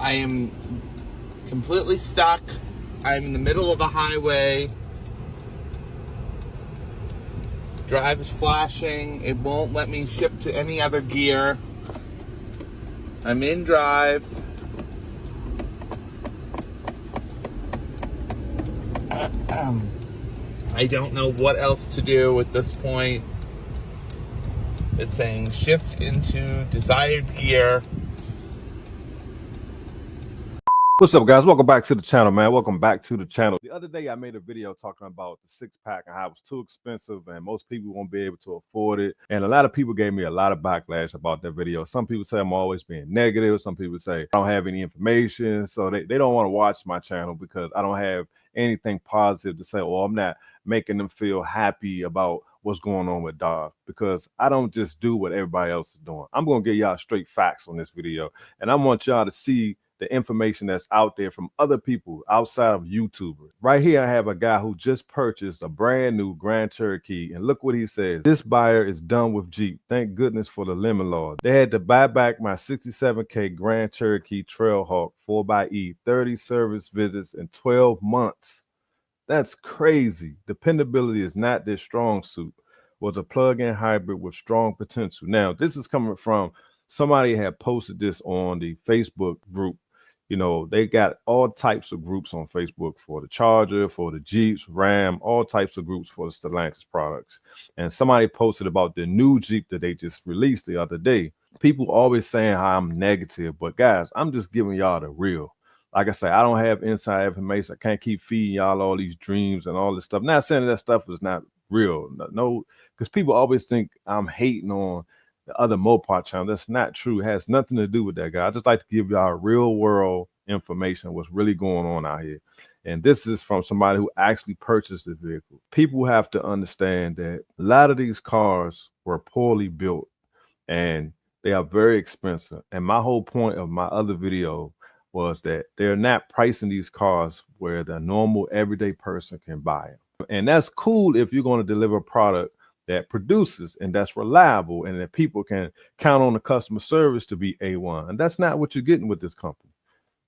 I am completely stuck. I'm in the middle of a highway. Drive is flashing. It won't let me shift to any other gear. I'm in drive. I don't know what else to do at this point. It's saying shift into desired gear. What's up, guys? Welcome back to the channel, man. Welcome back to the channel. The other day I made a video talking about the 6-pack and how it was too expensive and most people won't be able to afford it. And a lot of people gave me a lot of backlash about that video. Some people say I'm always being negative. Some people say I don't have any information. So they don't want to watch my channel because I don't have anything positive to say. Well, I'm not making them feel happy about what's going on with Dodge, because I don't just do what everybody else is doing. I'm going to give y'all straight facts on this video. And I want y'all to see the information that's out there from other people outside of YouTubers. Right here, I have a guy who just purchased a brand new Grand Cherokee, and look what he says. This buyer is done with Jeep. Thank goodness for the lemon law. They had to buy back my 67K Grand Cherokee Trailhawk 4xe, 30 service visits in 12 months. That's crazy. Dependability is not their strong suit. Was a plug-in hybrid with strong potential. Now, this is coming from somebody had posted this on the Facebook group. You know, they got all types of groups on Facebook for the Charger, for the Jeeps, Ram, all types of groups for the Stellantis products. And somebody posted about the new Jeep that they just released the other day. People always saying how I'm negative, but guys, I'm just giving y'all the real. Like I say, I don't have inside information. I can't keep feeding y'all all these dreams and all this stuff. Not saying that stuff is not real. No, because people always think I'm hating on the other Mopar channel. That's not true. It has nothing to do with that, guy. I just like to give y'all real world information, what's really going on out here. And this is from somebody who actually purchased the vehicle. People have to understand that a lot of these cars were poorly built and they are very expensive. And my whole point of my other video was that they're not pricing these cars where the normal everyday person can buy them. And that's cool if you're going to deliver a product that produces and that's reliable and that people can count on the customer service to be A1. And that's not what you're getting with this company.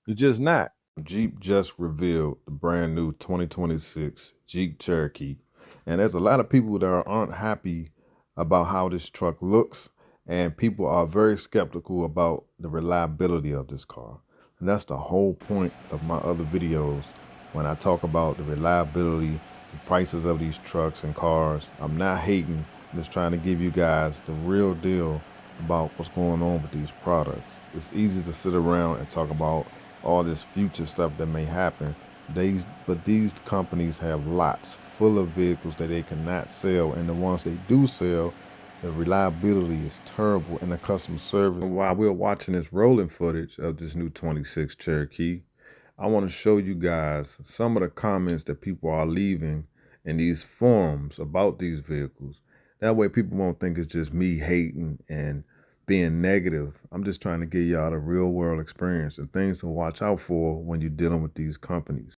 You're just not. Jeep just revealed the brand new 2026 Jeep Cherokee. And there's a lot of people that aren't happy about how this truck looks. And people are very skeptical about the reliability of this car. And that's the whole point of my other videos. When I talk about the reliability, the prices of these trucks and cars, I'm not hating. I'm just trying to give you guys the real deal about what's going on with these products. It's easy to sit around and talk about all this future stuff that may happen. But these companies have lots full of vehicles that they cannot sell. And the ones they do sell, the reliability is terrible in the customer service. And while we're watching this rolling footage of this new 26 Cherokee, I want to show you guys some of the comments that people are leaving in these forums about these vehicles. That way people won't think it's just me hating and being negative. I'm just trying to give y'all the real world experience and things to watch out for when you're dealing with these companies.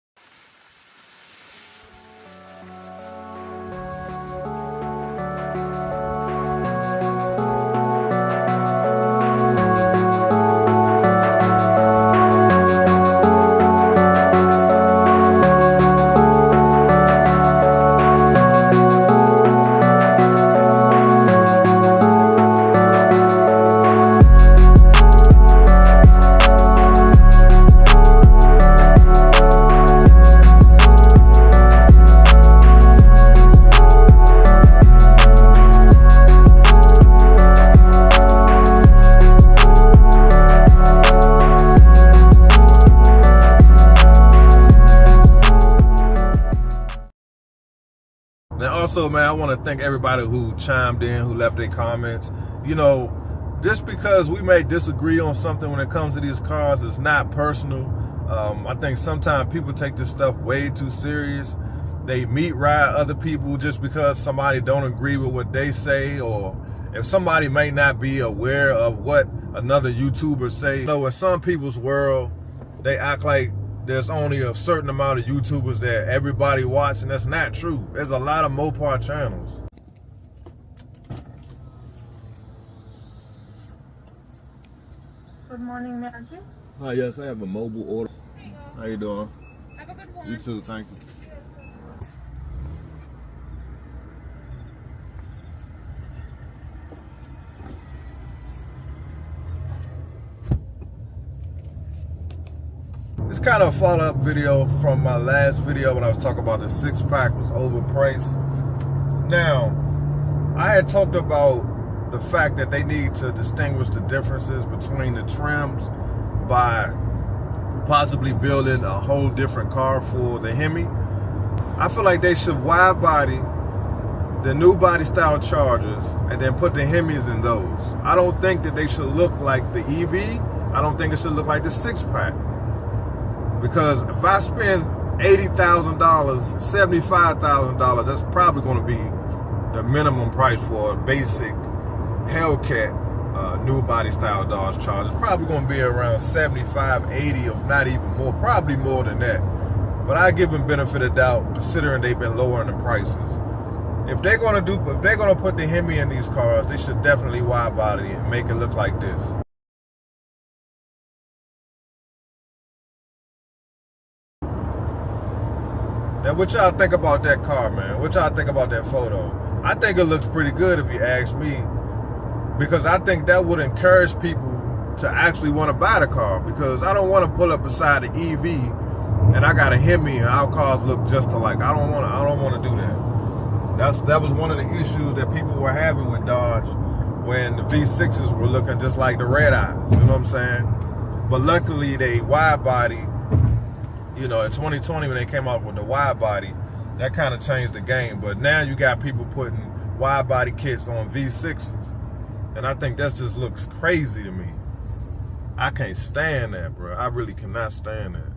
And also, man, I want to thank everybody who chimed in, who left their comments. You know, just because we may disagree on something when it comes to these cars, it's not personal. I think sometimes people take this stuff way too serious. They meat ride other people just because somebody don't agree with what they say, or if somebody may not be aware of what another YouTuber say. So in some people's world, they act like there's only a certain amount of YouTubers that everybody watch, and that's not true. There's a lot of Mopar channels. Good morning, Magic. Hi, yes, I have a mobile order. How you doing? Have a good one. You too, thank you. It's kind of a follow-up video from my last video when I was talking about the 6-pack was overpriced. Now, I had talked about the fact that they need to distinguish the differences between the trims by possibly building a whole different car for the Hemi. I feel like they should wide body the new body style Chargers and then put the Hemis in those. I don't think that they should look like the EV. I don't think it should look like the 6-pack. Because if I spend $80,000, $75,000, that's probably going to be the minimum price for a basic Hellcat new body style Dodge Charger. It's probably going to be around 75, 80, if not even more, probably more than that. But I give them benefit of doubt considering they've been lowering the prices. If they're going to put the Hemi in these cars, they should definitely wide body it and make it look like this. Now, what y'all think about that car, man? What y'all think about that photo? I think it looks pretty good if you ask me, because I think that would encourage people to actually want to buy the car, because I don't want to pull up beside the EV and I got a Hemi and our cars look just alike. I don't want to do that. That was one of the issues that people were having with Dodge when the V6s were looking just like the red eyes, you know what I'm saying? But luckily they wide body. You know, in 2020 when they came out with the wide body, that kind of changed the game. But now you got people putting wide body kits on V6s. And I think that just looks crazy to me. I can't stand that, bro. I really cannot stand that.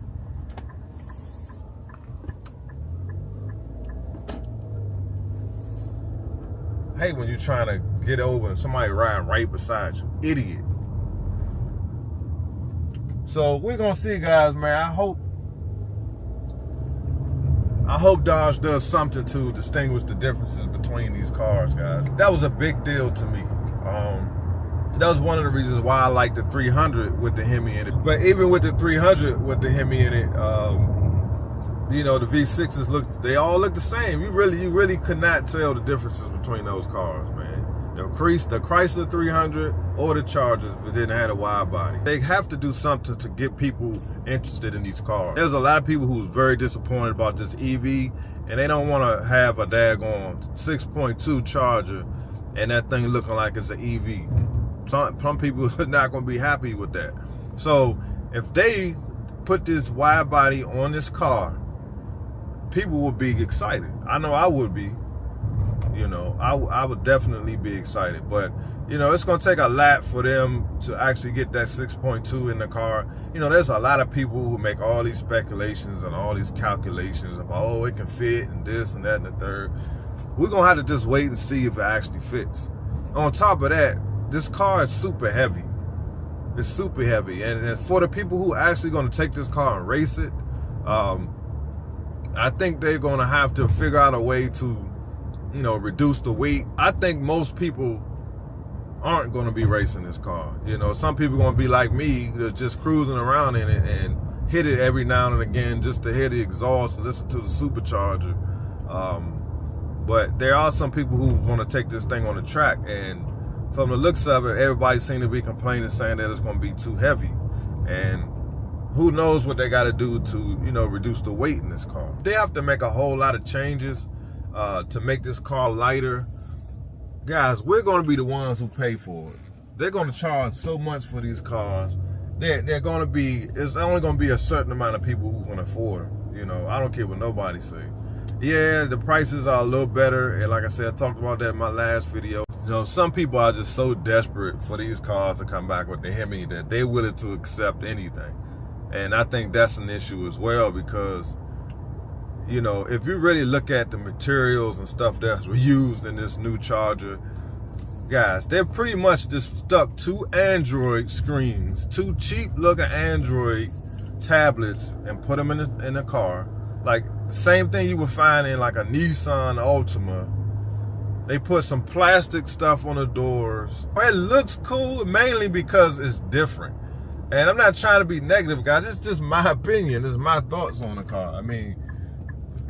I hate when you're trying to get over and somebody riding right beside you. Idiot. So we're going to see, guys, man. I hope Dodge does something to distinguish the differences between these cars, guys. That was a big deal to me. That was one of the reasons why I like the 300 with the Hemi in it. But even with the 300 with the Hemi in it, you know, the V6s they all look the same. You really could not tell the differences between those cars, man. The Chrysler 300 or the Chargers, but didn't have a wide body. They have to do something to get people interested in these cars. There's a lot of people who's very disappointed about this EV, and they don't want to have a daggone 6.2 Charger and that thing looking like it's an EV. Some people are not going to be happy with that. So if they put this wide body on this car, people will be excited. I know I would be. You know, I would definitely be excited. But, you know, it's going to take a lot for them to actually get that 6.2 in the car. You know, there's a lot of people who make all these speculations and all these calculations about, oh, it can fit and this and that and the third. We're going to have to just wait and see if it actually fits. On top of that, this car is super heavy. It's super heavy. And for the people who are actually going to take this car and race it, I think they're going to have to figure out a way to, you know, reduce the weight. I think most people aren't going to be racing this car. You know, some people are going to be like me, they're just cruising around in it and hit it every now and again just to hear the exhaust and listen to the supercharger. But there are some people who want to take this thing on the track, and from the looks of it, everybody seems to be complaining, saying that it's going to be too heavy. And who knows what they got to do to, you know, reduce the weight in this car. They have to make a whole lot of changes to make this car lighter. Guys, we're going to be the ones who pay for it. They're going to charge so much for these cars. They're going to be, it's only going to be a certain amount of people who can afford them. You know, I don't care what nobody say. Yeah, the prices are a little better, and like I said, I talked about that in my last video. You know, some people are just so desperate for these cars to come back with the Hemi that they're willing to accept anything. And I think that's an issue as well, because, you know, if you really look at the materials and stuff that were used in this new Charger, guys, they're pretty much just stuck two Android screens, two cheap looking Android tablets, and put them in the car. Like, same thing you would find in like a Nissan Altima. They put some plastic stuff on the doors. It looks cool mainly because it's different. And I'm not trying to be negative, guys. It's just my opinion. It's my thoughts on the car. I mean,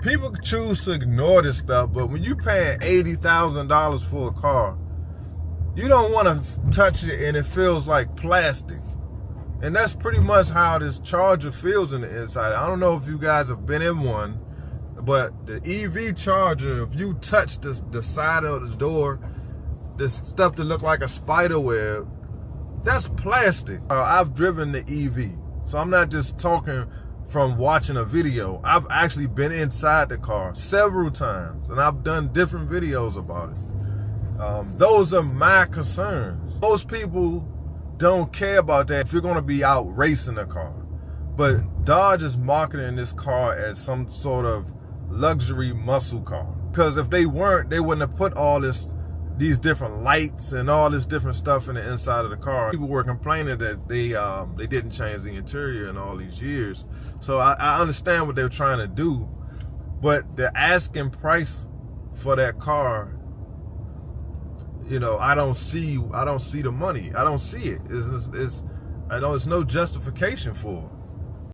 people choose to ignore this stuff, but when you paying $80,000 for a car, you don't want to touch it and it feels like plastic. And that's pretty much how this Charger feels in the inside. I don't know if you guys have been in one, but the EV Charger, if you touch the side of the door, this stuff that look like a spider web, that's plastic. I've driven the EV, so I'm not just talking from watching a video. I've actually been inside the car several times, and I've done different videos about it. Those are my concerns. Most people don't care about that if you're gonna be out racing a car. But Dodge is marketing this car as some sort of luxury muscle car. Because if they weren't, they wouldn't have put all these different lights and all this different stuff in the inside of the car. People were complaining that they didn't change the interior in all these years. So I understand what they're trying to do, but the asking price for that car, you know, I don't see the money. I don't see it. I know it's no justification for it.